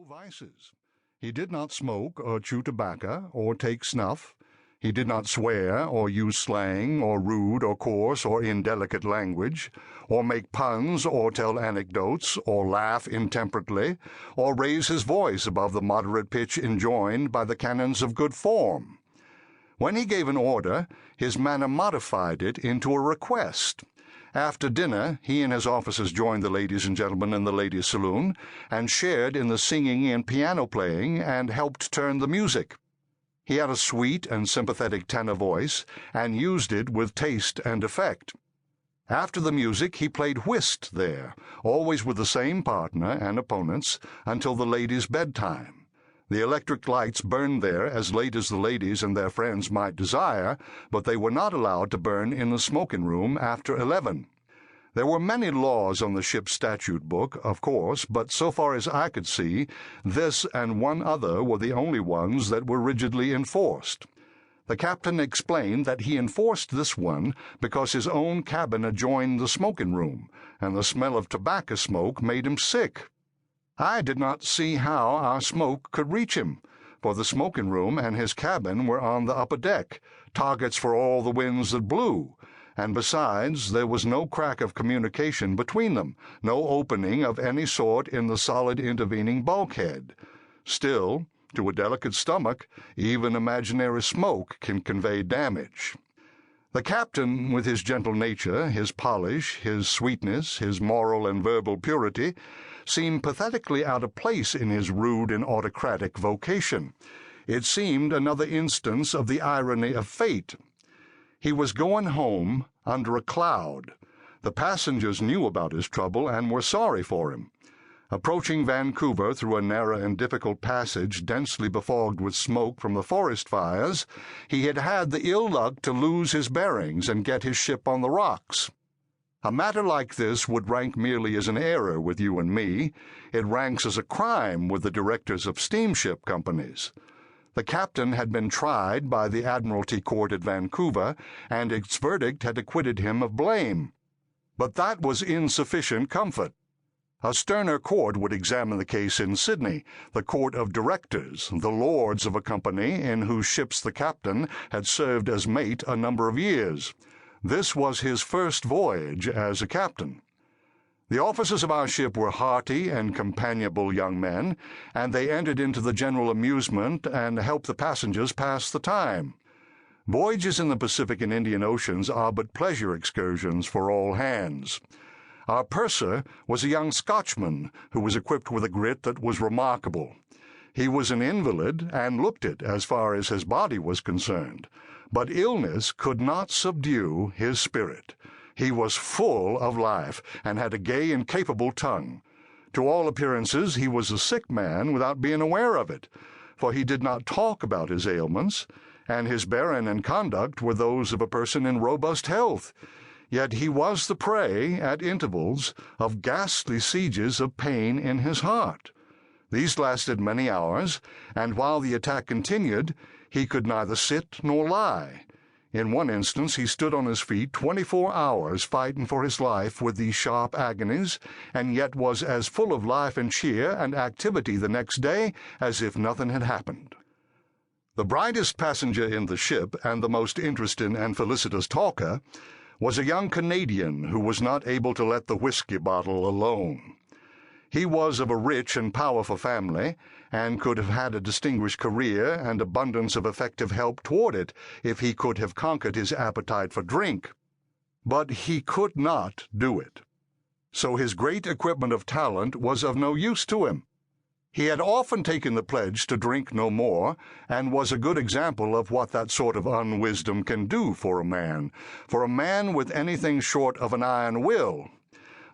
vices. He did not smoke or chew tobacco or take snuff. He did not swear or use slang or rude or coarse or indelicate language, or make puns or tell anecdotes or laugh intemperately, or raise his voice above the moderate pitch enjoined by the canons of good form. When he gave an order, his manner modified it into a request. After dinner, he and his officers joined the ladies and gentlemen in the ladies' saloon, and shared in the singing and piano playing, and helped turn the music. He had a sweet and sympathetic tenor voice, and used it with taste and effect. After the music, he played whist there, always with the same partner and opponents, until the ladies' bedtime. The electric lights burned there as late as the ladies and their friends might desire, but they were not allowed to burn in the smoking room after 11. There were many laws on the ship's statute book, of course, but so far as I could see, this and one other were the only ones that were rigidly enforced. The captain explained that he enforced this one because his own cabin adjoined the smoking room, and the smell of tobacco smoke made him sick. I did not see how our smoke could reach him, for the smoking room and his cabin were on the upper deck, targets for all the winds that blew, and besides, there was no crack of communication between them, no opening of any sort in the solid intervening bulkhead. Still, to a delicate stomach, even imaginary smoke can convey damage. The captain, with his gentle nature, his polish, his sweetness, his moral and verbal purity, seemed pathetically out of place in his rude and autocratic vocation. It seemed another instance of the irony of fate. He was going home under a cloud. The passengers knew about his trouble and were sorry for him. Approaching Vancouver through a narrow and difficult passage densely befogged with smoke from the forest fires, he had had the ill luck to lose his bearings and get his ship on the rocks. A matter like this would rank merely as an error with you and me. It ranks as a crime with the directors of steamship companies. The captain had been tried by the Admiralty Court at Vancouver, and its verdict had acquitted him of blame. But that was insufficient comfort. A sterner court would examine the case in Sydney, the court of directors, the lords of a company in whose ships the captain had served as mate a number of years. This was his first voyage as a captain. The officers of our ship were hearty and companionable young men, and they entered into the general amusement and helped the passengers pass the time. Voyages in the Pacific and Indian Oceans are but pleasure excursions for all hands. Our purser was a young Scotchman who was equipped with a grit that was remarkable. He was an invalid and looked it as far as his body was concerned, but illness could not subdue his spirit. He was full of life, and had a gay and capable tongue. To all appearances he was a sick man without being aware of it, for he did not talk about his ailments, and his bearing and conduct were those of a person in robust health. Yet he was the prey, at intervals, of ghastly sieges of pain in his heart. These lasted many hours, and while the attack continued, he could neither sit nor lie. In one instance he stood on his feet 24 hours fighting for his life with these sharp agonies, and yet was as full of life and cheer and activity the next day as if nothing had happened. The brightest passenger in the ship, and the most interesting and felicitous talker, was a young Canadian who was not able to let the whiskey bottle alone. He was of a rich and powerful family, and could have had a distinguished career and abundance of effective help toward it if he could have conquered his appetite for drink. But he could not do it. So his great equipment of talent was of no use to him. He had often taken the pledge to drink no more, and was a good example of what that sort of unwisdom can do for a man with anything short of an iron will.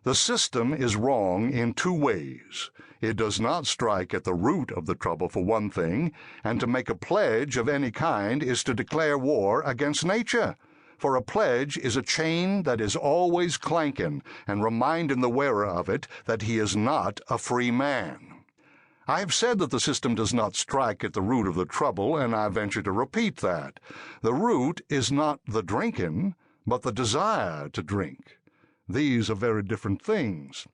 The system is wrong in two ways. It does not strike at the root of the trouble, for one thing, and to make a pledge of any kind is to declare war against nature, for a pledge is a chain that is always clanking and reminding the wearer of it that he is not a free man. I have said that the system does not strike at the root of the trouble, and I venture to repeat that. The root is not the drinking, but the desire to drink. These are very different things.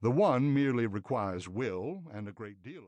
The one merely requires will and a great deal of